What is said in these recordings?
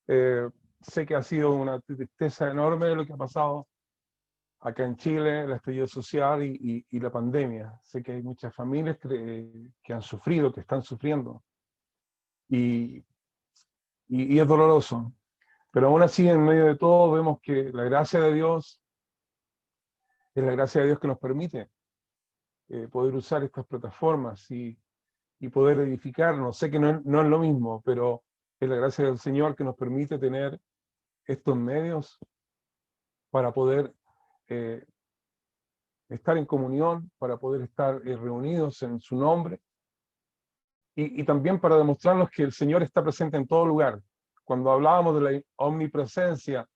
Sé que ha sido una tristeza enorme lo que ha pasado acá en Chile, el estallido social y la pandemia. Sé que hay muchas familias que han sufrido, que están sufriendo, y, y es doloroso. Pero aún así, en medio de todo, vemos que la gracia de Dios es la gracia de Dios que nos permite poder usar estas plataformas y poder edificarnos. Sé que no es lo mismo, pero es la gracia del Señor que nos permite tener estos medios para poder eh, estar en comunión, para poder estar reunidos en su nombre y también para demostrarnos que el Señor está presente en todo lugar. Cuando hablábamos de la omnipresencia,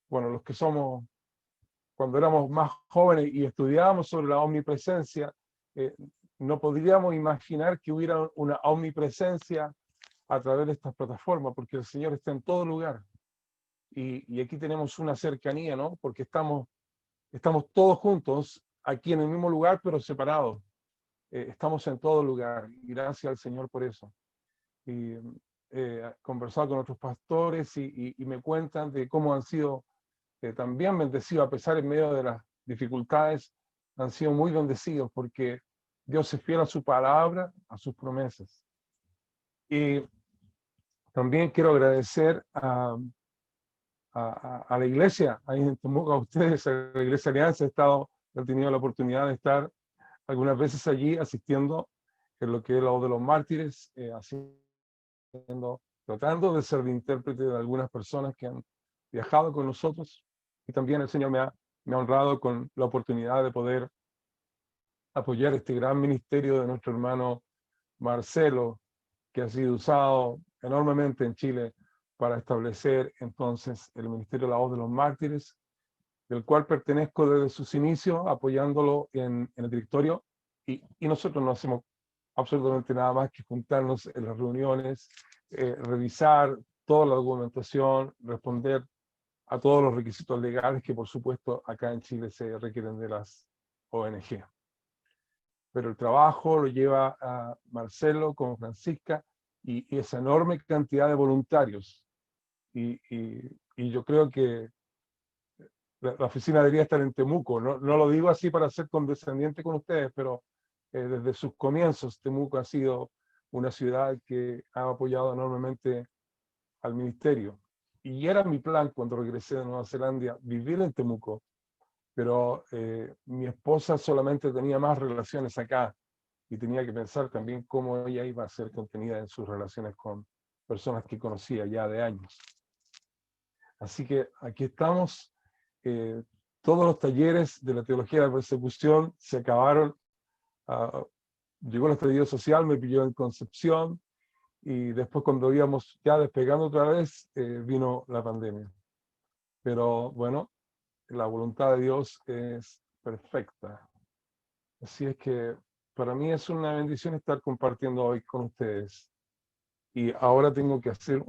bueno, los que somos, cuando éramos más jóvenes y estudiábamos sobre la omnipresencia, eh, no podríamos imaginar que hubiera una omnipresencia a través de estas plataformas, porque el Señor está en todo lugar. Y aquí tenemos una cercanía, ¿no? Porque estamos todos juntos aquí en el mismo lugar, pero separados. Estamos en todo lugar. Y gracias al Señor por eso. Y he conversado con otros pastores y me cuentan de cómo han sido también bendecidos, a pesar en medio de las dificultades, han sido muy bendecidos porque Dios es fiel a su palabra, a sus promesas. Y también quiero agradecer a la iglesia, ahí en Temuco, a ustedes, a la Iglesia Alianza. He tenido la oportunidad de estar algunas veces allí asistiendo en lo que es la voz de los mártires, tratando de ser de intérprete de algunas personas que han viajado con nosotros. Y también el Señor me ha honrado con la oportunidad de poder apoyar este gran ministerio de nuestro hermano Marcelo, que ha sido usado enormemente en Chile para establecer entonces el Ministerio de la Voz de los Mártires, del cual pertenezco desde sus inicios, apoyándolo en el directorio, y nosotros no hacemos absolutamente nada más que juntarnos en las reuniones, revisar toda la documentación, responder a todos los requisitos legales que por supuesto acá en Chile se requieren de las ONG. Pero el trabajo lo lleva a Marcelo con Francisca y esa enorme cantidad de voluntarios. Y yo creo que la oficina debería estar en Temuco. No lo digo así para ser condescendiente con ustedes, pero desde sus comienzos Temuco ha sido una ciudad que ha apoyado enormemente al ministerio. Y era mi plan cuando regresé de Nueva Zelanda, vivir en Temuco, pero mi esposa solamente tenía más relaciones acá y tenía que pensar también cómo ella iba a ser contenida en sus relaciones con personas que conocía ya de años. Así que aquí estamos. Eh, Todos los talleres de la teología de la persecución se acabaron. Llegó el estallido social, me pilló en Concepción, y después cuando íbamos ya despegando otra vez, vino la pandemia. Pero bueno, la voluntad de Dios es perfecta. Así es que para mí es una bendición estar compartiendo hoy con ustedes. Y ahora tengo que hacer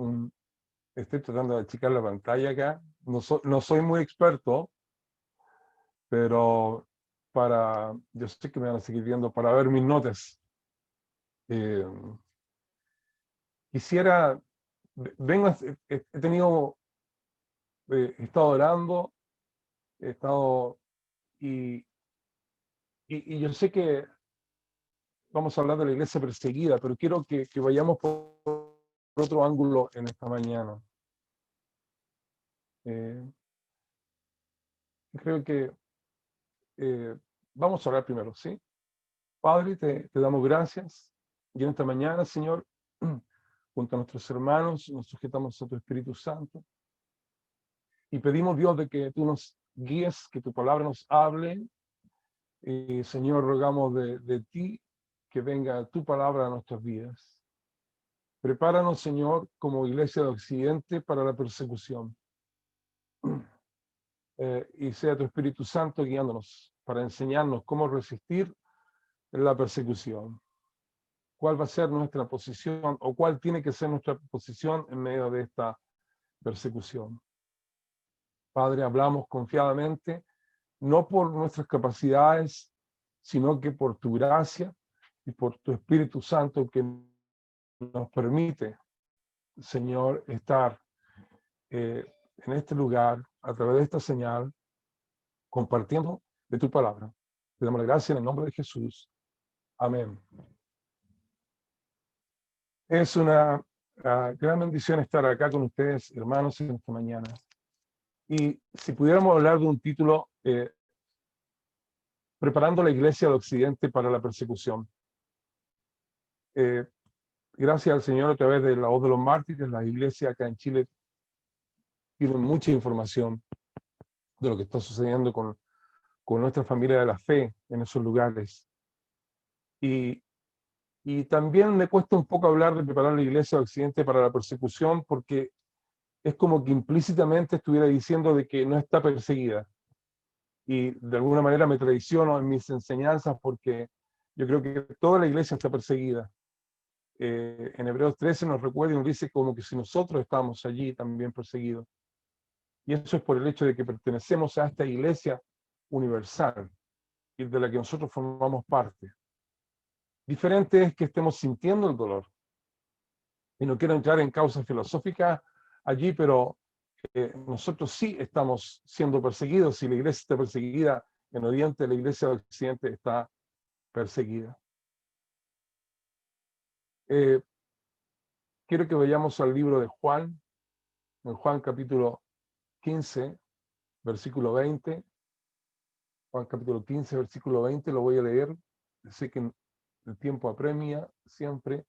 estoy tratando de achicar la pantalla acá. No soy muy experto, pero yo sé que me van a seguir viendo para ver mis notas. Eh, Quisiera, he tenido, he estado orando, he estado, y, y yo sé que vamos a hablar de la iglesia perseguida, pero quiero que vayamos por otro ángulo en esta mañana. Creo que vamos a orar primero, ¿sí? Padre, te damos gracias, y en esta mañana, Señor, junto a nuestros hermanos, nos sujetamos a tu Espíritu Santo, y pedimos, Dios, de que tú nos guíes, que tu palabra nos hable. Señor, rogamos de ti que venga tu palabra a nuestras vidas. Prepáranos, Señor, como iglesia de Occidente para la persecución. Y sea tu Espíritu Santo guiándonos para enseñarnos cómo resistir la persecución. ¿Cuál va a ser nuestra posición o cuál tiene que ser nuestra posición en medio de esta persecución? Padre, hablamos confiadamente, no por nuestras capacidades, sino que por tu gracia y por tu Espíritu Santo que nos permite, Señor, estar en este lugar, a través de esta señal, compartiendo de tu palabra. Te damos la gracia en el nombre de Jesús. Amén. Es una gran bendición estar acá con ustedes, hermanos, en esta mañana. Y si pudiéramos hablar de un título, preparando la iglesia del Occidente para la persecución. Gracias al Señor, a través de la voz de los mártires, las iglesias acá en Chile tienen mucha información de lo que está sucediendo con nuestra familia de la fe en esos lugares. Y también me cuesta un poco hablar de preparar la iglesia del Occidente para la persecución, porque es como que implícitamente estuviera diciendo de que no está perseguida. Y de alguna manera me traiciono en mis enseñanzas porque yo creo que toda la iglesia está perseguida. En Hebreos 13 nos recuerda y nos dice como que si nosotros estamos allí también perseguidos. Y eso es por el hecho de que pertenecemos a esta iglesia universal y de la que nosotros formamos parte. Diferente es que estemos sintiendo el dolor. Y no quiero entrar en causas filosóficas allí, pero nosotros sí estamos siendo perseguidos. Si la iglesia está perseguida en Oriente, la iglesia de Occidente está perseguida. Quiero que vayamos al libro de Juan, en Juan capítulo 15, versículo 20. Juan capítulo 15, versículo 20, lo voy a leer. Sé que el tiempo apremia siempre.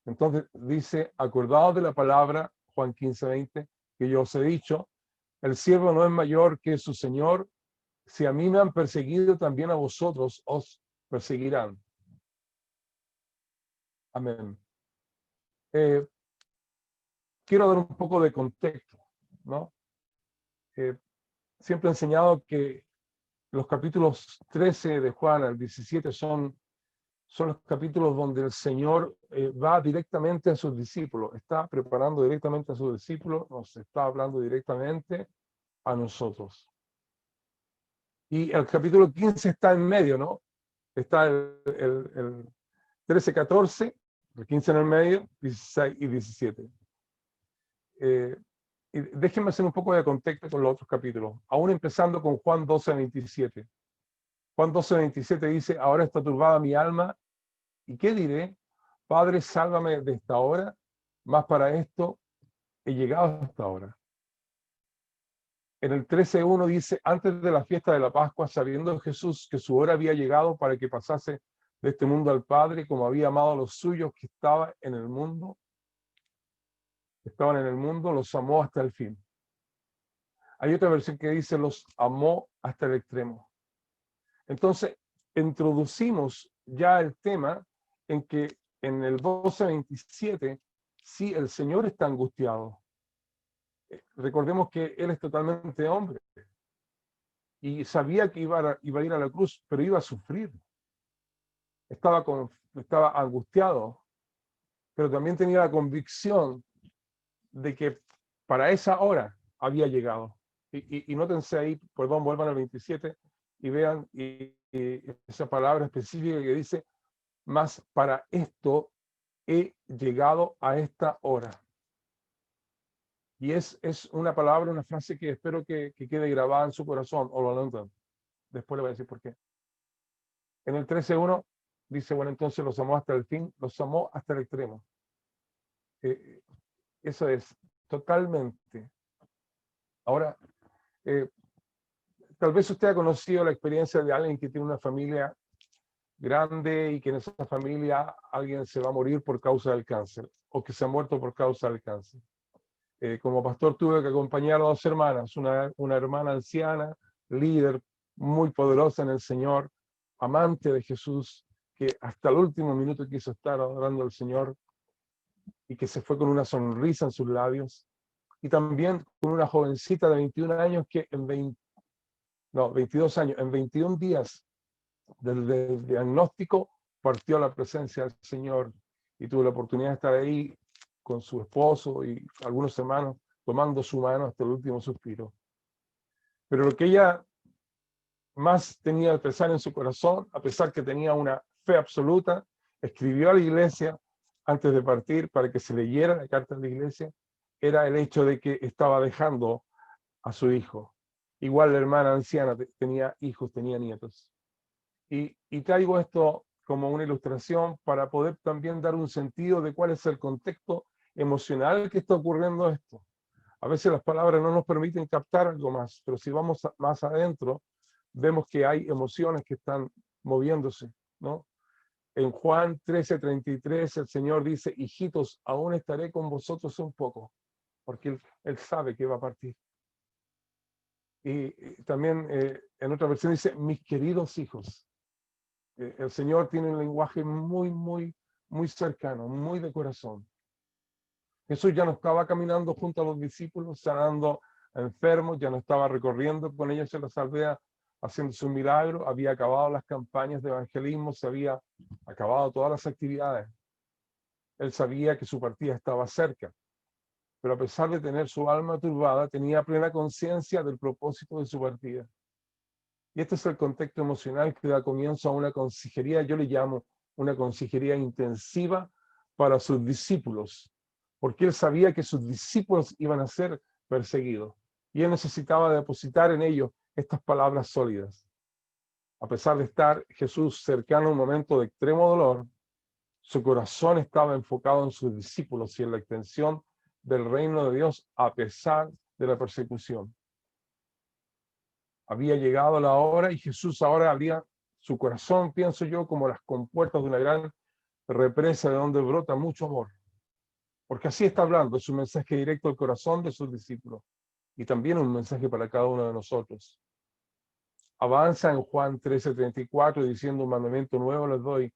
Entonces dice, acordaos de la palabra, Juan 15, 20, que yo os he dicho, el siervo no es mayor que su Señor. Si a mí me han perseguido, también a vosotros os perseguirán. Amén. Quiero dar un poco de contexto, ¿no? Siempre he enseñado que los capítulos 13 de Juan al 17 son los capítulos donde el Señor va directamente a sus discípulos, está preparando directamente a sus discípulos, nos está hablando directamente a nosotros. Y el capítulo 15 está en medio, ¿no? Está el 13, 14, el 15 en el medio, 16 y 17. Y déjenme hacer un poco de contexto con los otros capítulos, aún empezando con Juan 12, 27. Juan 12, 27 dice, ahora está turbada mi alma, ¿y qué diré? Padre, sálvame de esta hora, más para esto he llegado hasta ahora. En el 13:1 dice, antes de la fiesta de la Pascua, sabiendo Jesús que su hora había llegado para que pasase de este mundo al Padre, como había amado a los suyos que estaban en el mundo, los amó hasta el fin. Hay otra versión que dice, los amó hasta el extremo. Entonces, introducimos ya el tema en que en el 12:27, sí, el Señor está angustiado. Recordemos que Él es totalmente hombre y sabía que iba a ir a la cruz, pero iba a sufrir. Estaba angustiado, pero también tenía la convicción de que para esa hora había llegado. Y nótense ahí, perdón, vuelvan al 27 y vean esa palabra específica que dice, mas para esto he llegado a esta hora. Y es una palabra, una frase que espero que quede grabada en su corazón, o lo anotan. Después le voy a decir por qué. En el 13:1 dice, bueno, entonces los amó hasta el fin, los amó hasta el extremo. Eso es totalmente. Ahora, tal vez usted ha conocido la experiencia de alguien que tiene una familia grande y que en esa familia alguien se va a morir por causa del cáncer o que se ha muerto por causa del cáncer. Como pastor tuve que acompañar a dos hermanas, una hermana anciana, líder, muy poderosa en el Señor, amante de Jesús, que hasta el último minuto quiso estar adorando al Señor y que se fue con una sonrisa en sus labios. Y también con una jovencita de 21 años que 22 años, en 21 días del diagnóstico partió a la presencia del Señor y tuvo la oportunidad de estar ahí con su esposo y algunos hermanos tomando su mano hasta el último suspiro. Pero lo que ella más tenía al pesar en su corazón, a pesar que tenía una fe absoluta, escribió a la iglesia antes de partir para que se leyera la carta de la iglesia era el hecho de que estaba dejando a su hijo. Igual la hermana anciana tenía hijos, tenía nietos. Y traigo esto como una ilustración para poder también dar un sentido de cuál es el contexto emocional que está ocurriendo esto. A veces las palabras no nos permiten captar algo más, pero si vamos más adentro, vemos que hay emociones que están moviéndose, ¿no? En Juan 13:33 el Señor dice, hijitos, aún estaré con vosotros un poco, porque él sabe que va a partir. Y también en otra versión dice, mis queridos hijos. El Señor tiene un lenguaje muy cercano, muy de corazón. Jesús ya no estaba caminando junto a los discípulos, sanando a enfermos, ya no estaba recorriendo con ellos en las aldeas, haciendo su milagro, había acabado las campañas de evangelismo, se había acabado todas las actividades. Él sabía que su partida estaba cerca, pero a pesar de tener su alma turbada, tenía plena conciencia del propósito de su partida. Y este es el contexto emocional que da comienzo a una consejería, yo le llamo una consejería intensiva para sus discípulos, porque él sabía que sus discípulos iban a ser perseguidos y él necesitaba depositar en ellos estas palabras sólidas. A pesar de estar Jesús cercano a un momento de extremo dolor, su corazón estaba enfocado en sus discípulos y en la extensión del reino de Dios a pesar de la persecución. Había llegado la hora y Jesús ahora abría su corazón, pienso yo, como las compuertas de una gran represa de donde brota mucho amor. Porque así está hablando, es un mensaje directo al corazón de sus discípulos y también un mensaje para cada uno de nosotros. Avanza en Juan 13:34 diciendo, un mandamiento nuevo les doy,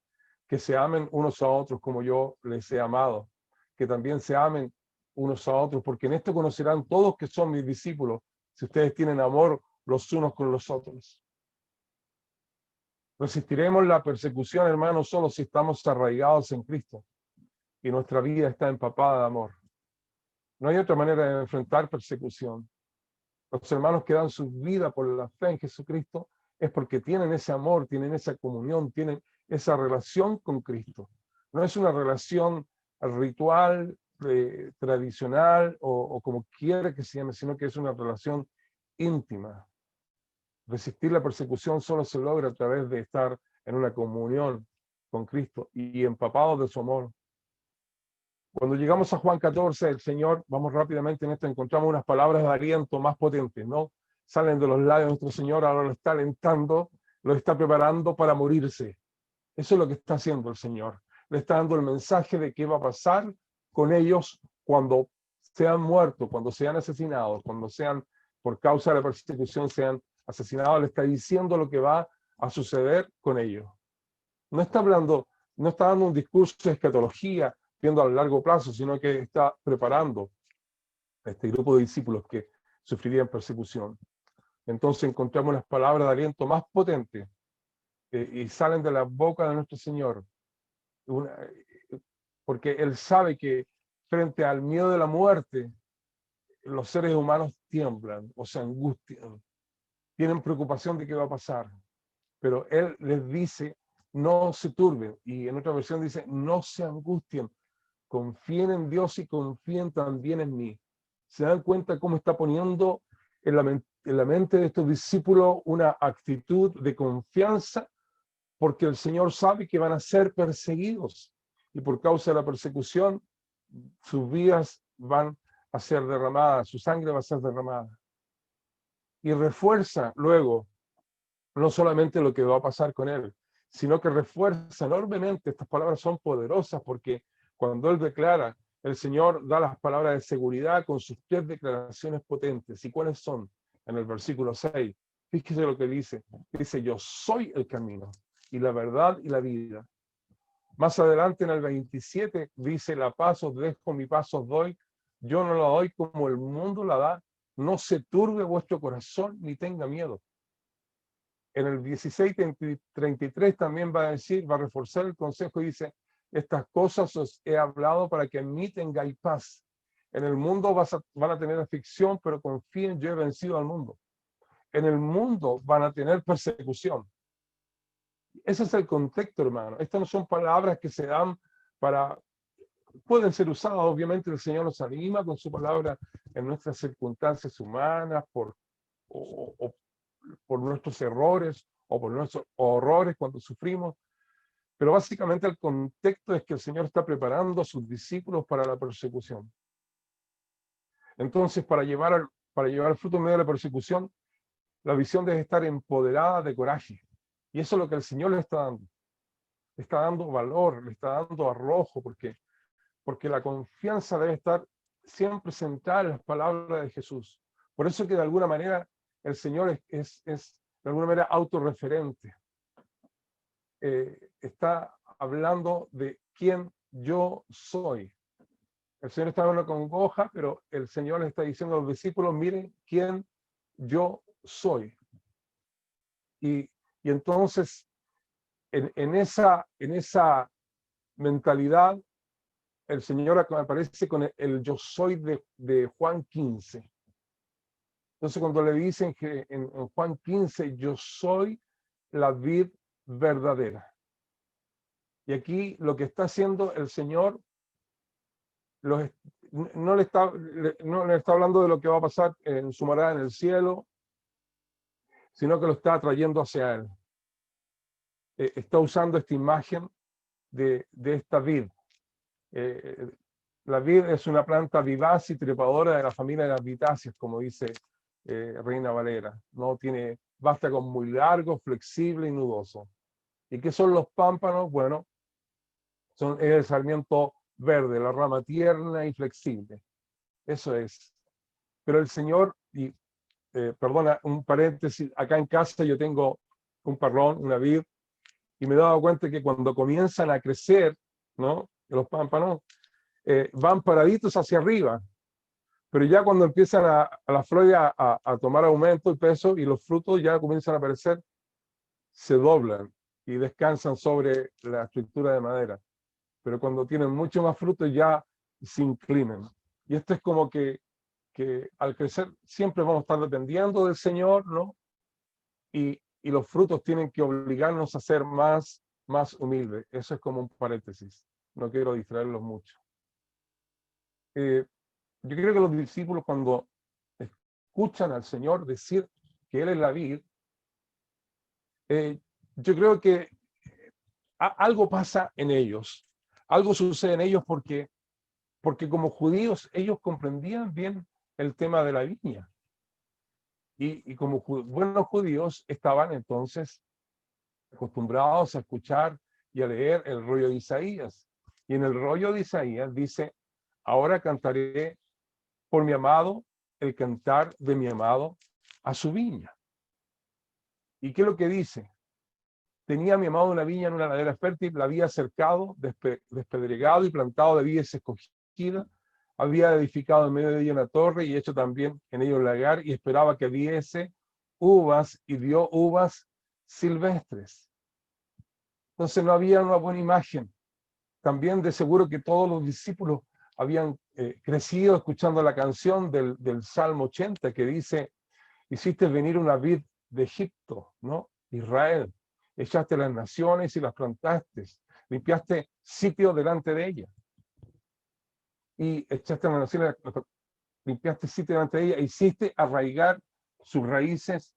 que se amen unos a otros como yo les he amado, que también se amen unos a otros, porque en esto conocerán todos que son mis discípulos, si ustedes tienen amor los unos con los otros. Resistiremos la persecución, hermanos, solo si estamos arraigados en Cristo y nuestra vida está empapada de amor. No hay otra manera de enfrentar persecución. Los hermanos que dan su vida por la fe en Jesucristo es porque tienen ese amor, tienen esa comunión, tienen esa relación con Cristo. No es una relación ritual, tradicional o como quiera que se llame, sino que es una relación íntima. Resistir la persecución solo se logra a través de estar en una comunión con Cristo y empapados de su amor. Cuando llegamos a Juan 14, el Señor, vamos rápidamente en esto, encontramos unas palabras de aliento más potentes, ¿no? Salen de los labios de nuestro Señor, ahora lo está alentando, lo está preparando para morirse. Eso es lo que está haciendo el Señor. Le está dando el mensaje de qué va a pasar con ellos cuando sean muertos, cuando sean asesinados, cuando sean, por causa de la persecución, sean asesinados. Le está diciendo lo que va a suceder con ellos. No está hablando, no está dando un discurso de escatología, viendo a largo plazo, sino que está preparando a este grupo de discípulos que sufrirían persecución. Entonces encontramos las palabras de aliento más potentes y salen de la boca de nuestro Señor, porque Él sabe que frente al miedo de la muerte, los seres humanos tiemblan o se angustian, tienen preocupación de qué va a pasar, pero Él les dice, no se turben, y en otra versión dice, no se angustien, confíen en Dios y confíen también en mí. ¿Se dan cuenta cómo está poniendo en la mente de estos discípulos una actitud de confianza? Porque el Señor sabe que van a ser perseguidos y por causa de la persecución sus vidas van a ser derramadas, su sangre va a ser derramada. Y refuerza luego no solamente lo que va a pasar con él, sino que refuerza enormemente, estas palabras son poderosas porque cuando él declara, el Señor da las palabras de seguridad con sus 3 declaraciones potentes. ¿Y cuáles son? En el versículo 6, fíjese lo que dice. Dice, yo soy el camino y la verdad y la vida. Más adelante en el 27 dice, la paz os dejo, mi paz os doy. Yo no la doy como el mundo la da. No se turbe vuestro corazón ni tenga miedo. En el 16:33 también va a decir, va a reforzar el consejo y dice, estas cosas os he hablado para que en mí tengáis paz. En el mundo van a tener aflicción, pero confíen, yo he vencido al mundo. En el mundo van a tener persecución. Ese es el contexto, hermano. Estas no son palabras que se dan para pueden ser usadas. Obviamente el Señor nos anima con su palabra en nuestras circunstancias humanas, o por nuestros errores o por nuestros horrores cuando sufrimos. Pero básicamente el contexto es que el Señor está preparando a sus discípulos para la persecución. Entonces, para llevar el fruto en medio de la persecución, la visión debe estar empoderada de coraje. Y eso es lo que el Señor le está dando. Le está dando valor, le está dando arrojo, porque la confianza debe estar siempre centrada en las palabras de Jesús. Por eso que de alguna manera el Señor es de alguna manera autorreferente. Está hablando de quién yo soy. El Señor está hablando con congoja, pero el Señor le está diciendo a los discípulos, miren quién yo soy. Y entonces, en esa mentalidad, el Señor aparece con el yo soy de Juan 15. Entonces, cuando le dicen que en Juan 15, yo soy la vid verdadera. Y aquí lo que está haciendo el Señor no le está hablando de lo que va a pasar en su morada en el cielo, sino que lo está atrayendo hacia él. Está usando esta imagen de esta vid. La vid es una planta vivaz y trepadora de la familia de las vitáceas, como dice Reina Valera. No tiene vástago muy largo, flexible y nudoso. ¿Y qué son los pámpanos? Bueno, es el sarmiento verde, la rama tierna y flexible. Eso es. Pero el Señor, perdona, un paréntesis, acá en casa yo tengo un parrón, una vid, y me he dado cuenta que cuando comienzan a crecer, ¿no? Los pámpanos van paraditos hacia arriba, pero ya cuando empiezan a las flores a tomar aumento y peso y los frutos ya comienzan a aparecer, se doblan y descansan sobre la estructura de madera. Pero cuando tienen mucho más frutos ya se inclinan. Y esto es como que al crecer siempre vamos a estar dependiendo del Señor, ¿no? Y los frutos tienen que obligarnos a ser más humildes. Eso es como un paréntesis. No quiero distraerlos mucho. Yo creo que los discípulos cuando escuchan al Señor decir que Él es la vid, yo creo que algo pasa en ellos. Algo sucede en ellos porque como judíos ellos comprendían bien el tema de la viña. Y como buenos judíos estaban entonces acostumbrados a escuchar y a leer el rollo de Isaías. Y en el rollo de Isaías dice, ahora cantaré por mi amado, el cantar de mi amado a su viña. ¿Y qué es lo que dice? Tenía mi amado una viña en una ladera fértil, la había cercado, despedregado y plantado de vides escogidas, había edificado en medio de ella una torre y hecho también en ella un lagar y esperaba que diese uvas y dio uvas silvestres. Entonces no había una buena imagen. También de seguro que todos los discípulos habían crecido escuchando la canción del Salmo 80 que dice, hiciste venir una vid de Egipto, ¿no? Israel, echaste las naciones y las plantaste, limpiaste sitio delante de ella. Y echaste las naciones, limpiaste sitio delante de ella, hiciste arraigar sus raíces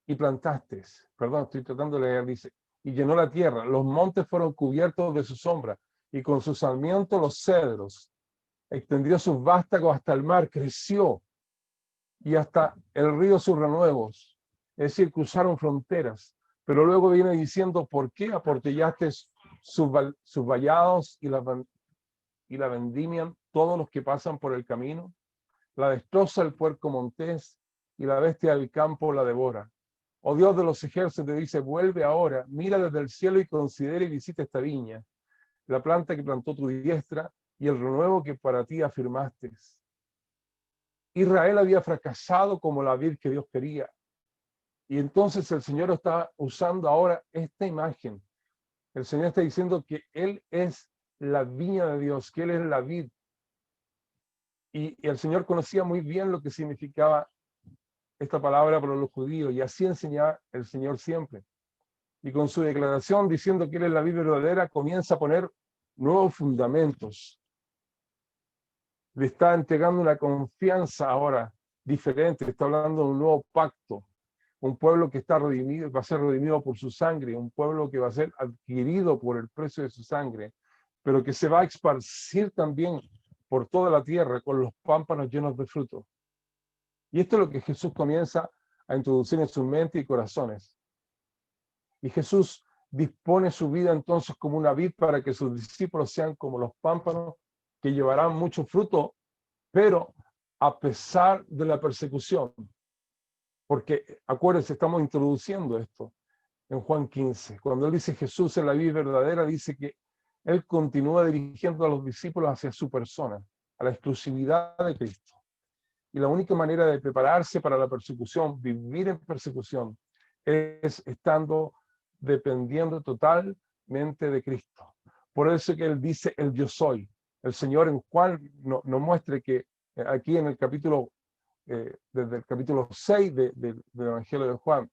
y plantaste. Perdón, estoy tratando de leer, dice, y llenó la tierra, los montes fueron cubiertos de su sombra, y con sus sarmientos los cedros, extendió sus vástagos hasta el mar, creció, y hasta el río sus renuevos, es decir, cruzaron fronteras, pero luego viene diciendo, ¿por qué aportillaste sus vallados y la vendimian todos los que pasan por el camino? La destroza el puerco montés, y la bestia del campo la devora. Oh Dios de los ejércitos, dice, vuelve ahora, mira desde el cielo y considera y visita esta viña, la planta que plantó tu diestra y el renuevo que para ti afirmaste. Israel había fracasado como la vid que Dios quería. Y entonces el Señor está usando ahora esta imagen. El Señor está diciendo que Él es la viña de Dios, que Él es la vid. Y el Señor conocía muy bien lo que significaba esta palabra para los judíos, y así enseñaba el Señor siempre. Y con su declaración diciendo que Él es la vid verdadera, comienza a poner nuevos fundamentos. Le está entregando una confianza ahora diferente, le está hablando de un nuevo pacto, un pueblo que está redimido, va a ser redimido por su sangre, un pueblo que va a ser adquirido por el precio de su sangre, pero que se va a esparcir también por toda la tierra con los pámpanos llenos de fruto. Y esto es lo que Jesús comienza a introducir en su mente y corazones. Y Jesús dispone su vida entonces como una vid para que sus discípulos sean como los pámpanos que llevarán mucho fruto, pero a pesar de la persecución. Porque acuérdense, estamos introduciendo esto en Juan 15. Cuando él dice Jesús es la vid verdadera, dice que él continúa dirigiendo a los discípulos hacia su persona, a la exclusividad de Cristo. Y la única manera de prepararse para la persecución, vivir en persecución, es estando dependiendo totalmente de Cristo. Por eso que él dice el yo soy. El Señor en Juan nos muestra que aquí en el capítulo, desde el capítulo 6 del Evangelio de Juan,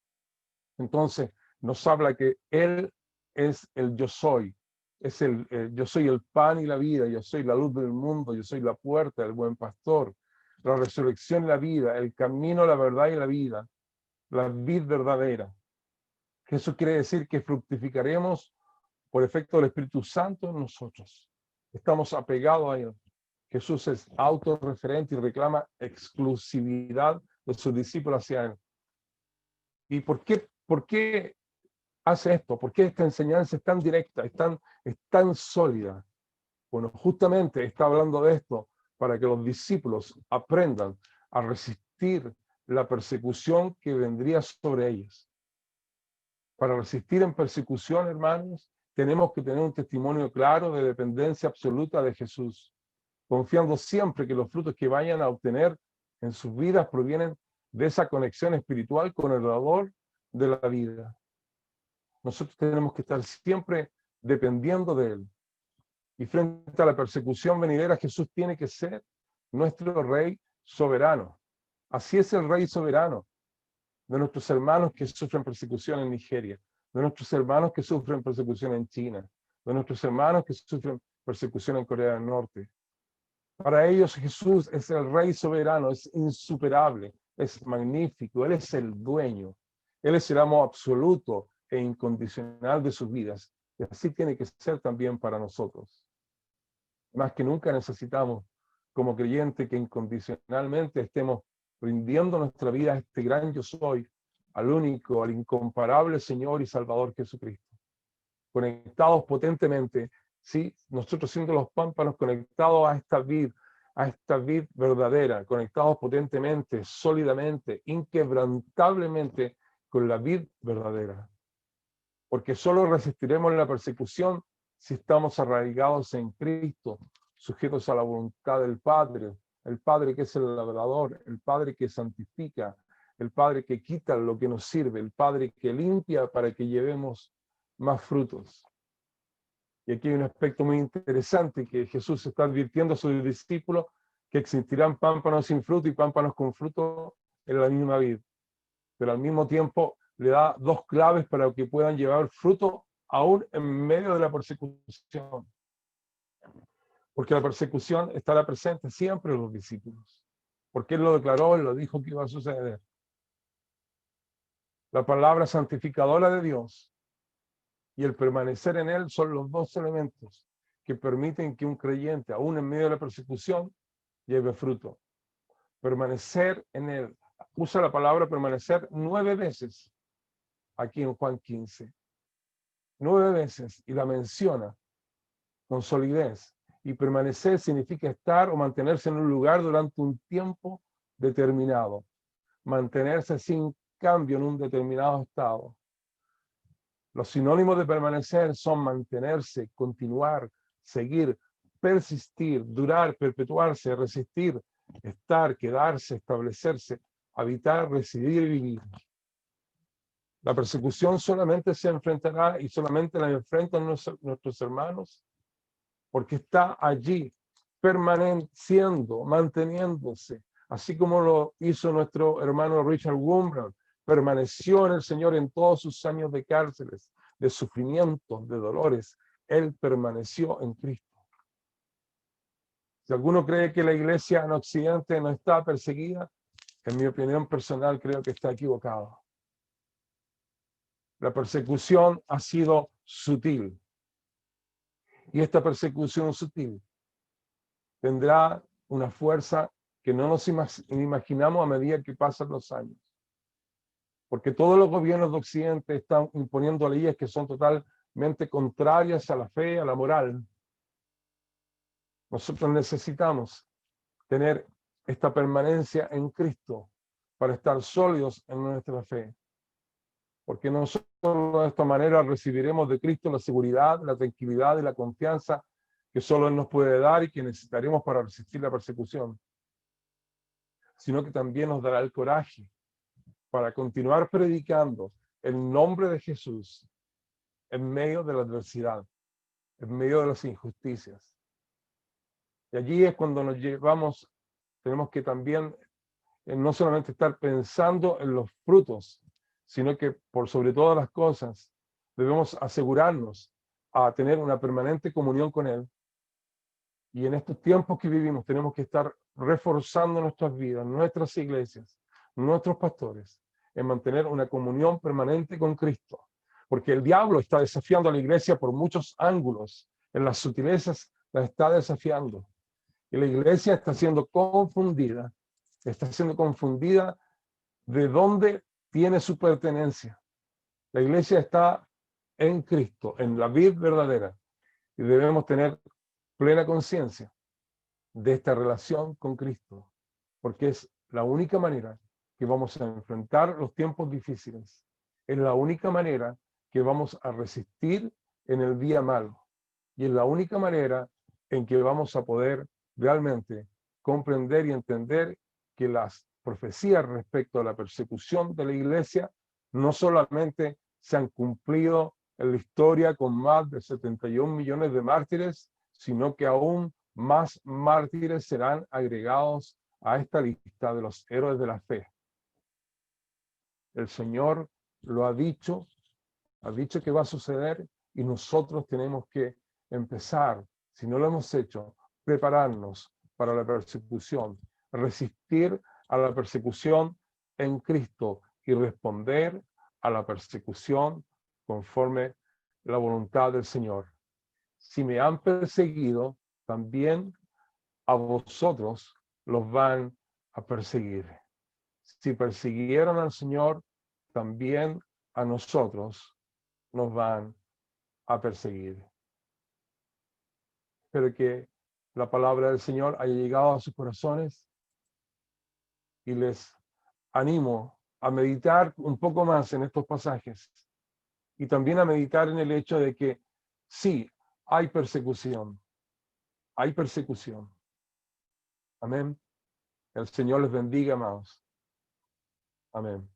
entonces nos habla que Él es el yo soy. Es yo soy el pan y la vida, yo soy la luz del mundo, yo soy la puerta, el buen pastor, la resurrección y la vida, el camino, la verdad y la vida, la vid verdadera. Eso quiere decir que fructificaremos por efecto del Espíritu Santo en nosotros. Estamos apegados a Él. Jesús es autorreferente y reclama exclusividad de sus discípulos hacia Él. ¿Y por qué hace esto? ¿Por qué esta enseñanza es tan directa, es tan sólida? Bueno, justamente está hablando de esto para que los discípulos aprendan a resistir la persecución que vendría sobre ellos. Para resistir en persecución, hermanos, tenemos que tener un testimonio claro de dependencia absoluta de Jesús, confiando siempre que los frutos que vayan a obtener en sus vidas provienen de esa conexión espiritual con el dador de la vida. Nosotros tenemos que estar siempre dependiendo de Él. Y frente a la persecución venidera, Jesús tiene que ser nuestro Rey soberano. Así es el Rey soberano de nuestros hermanos que sufren persecución en Nigeria, de nuestros hermanos que sufren persecución en China, de nuestros hermanos que sufren persecución en Corea del Norte. Para ellos Jesús es el Rey soberano, es insuperable, es magnífico, Él es el dueño, Él es el amo absoluto e incondicional de sus vidas. Y así tiene que ser también para nosotros. Más que nunca necesitamos, como creyentes, que incondicionalmente estemos rindiendo nuestra vida a este gran yo soy, al único, al incomparable Señor y Salvador Jesucristo. Conectados potentemente, ¿sí? Nosotros siendo los pámpanos conectados a esta vid verdadera, conectados potentemente, sólidamente, inquebrantablemente con la vid verdadera. Porque solo resistiremos la persecución si estamos arraigados en Cristo, sujetos a la voluntad del Padre, el Padre que es el labrador, el Padre que santifica, el Padre que quita lo que nos sirve, el Padre que limpia para que llevemos más frutos. Y aquí hay un aspecto muy interesante que Jesús está advirtiendo a sus discípulos, que existirán pámpanos sin fruto y pámpanos con fruto en la misma vid. Pero al mismo tiempo le da dos claves para que puedan llevar fruto aún en medio de la persecución. Porque la persecución estará presente siempre en los discípulos. Porque Él lo declaró, Él lo dijo que iba a suceder. La palabra santificadora de Dios y el permanecer en Él son los dos elementos que permiten que un creyente, aún en medio de la persecución, lleve fruto. Permanecer en Él. Usa la palabra permanecer 9 veces aquí en Juan 15. 9 veces, y la menciona con solidez. Y permanecer significa estar o mantenerse en un lugar durante un tiempo determinado. Mantenerse sin cambio en un determinado estado. Los sinónimos de permanecer son mantenerse, continuar, seguir, persistir, durar, perpetuarse, resistir, estar, quedarse, establecerse, habitar, residir y vivir. La persecución solamente se enfrentará y solamente la enfrentan nuestros hermanos porque está allí, permaneciendo, manteniéndose, así como lo hizo nuestro hermano Richard Wurmbrand. Permaneció en el Señor en todos sus años de cárceles, de sufrimientos, de dolores. Él permaneció en Cristo. Si alguno cree que la iglesia en Occidente no está perseguida, en mi opinión personal creo que está equivocado. La persecución ha sido sutil. Y esta persecución sutil tendrá una fuerza que no nos imaginamos a medida que pasan los años. Porque todos los gobiernos de Occidente están imponiendo leyes que son totalmente contrarias a la fe, a la moral. Nosotros necesitamos tener esta permanencia en Cristo para estar sólidos en nuestra fe. Porque nosotros de esta manera recibiremos de Cristo la seguridad, la tranquilidad y la confianza que solo Él nos puede dar y que necesitaremos para resistir la persecución, sino que también nos dará el coraje para continuar predicando el nombre de Jesús en medio de la adversidad, en medio de las injusticias. Y allí es cuando nos llevamos, tenemos que también no solamente estar pensando en los frutos, sino que por sobre todas las cosas debemos asegurarnos a tener una permanente comunión con Él. Y en estos tiempos que vivimos tenemos que estar reforzando nuestras vidas, nuestras iglesias, nuestros pastores, en mantener una comunión permanente con Cristo. Porque el diablo está desafiando a la iglesia por muchos ángulos. En las sutilezas la está desafiando. Y la iglesia está siendo confundida de dónde tiene su pertenencia. La iglesia está en Cristo, en la vid verdadera. Y debemos tener plena conciencia de esta relación con Cristo, porque es la única manera que vamos a enfrentar los tiempos difíciles. Es la única manera que vamos a resistir en el día malo. Y es la única manera en que vamos a poder realmente comprender y entender que las profecías respecto a la persecución de la iglesia no solamente se han cumplido en la historia con más de 71 millones de mártires, sino que aún más mártires serán agregados a esta lista de los héroes de la fe. El Señor lo ha dicho que va a suceder y nosotros tenemos que empezar, si no lo hemos hecho, prepararnos para la persecución, resistir a la persecución en Cristo y responder a la persecución conforme la voluntad del Señor. Si me han perseguido, también a vosotros los van a perseguir. Si persiguieron al Señor, también a nosotros nos van a perseguir. Espero que la palabra del Señor haya llegado a sus corazones y les animo a meditar un poco más en estos pasajes y también a meditar en el hecho de que sí, hay persecución. Hay persecución. Amén. El Señor les bendiga, amados. Amén.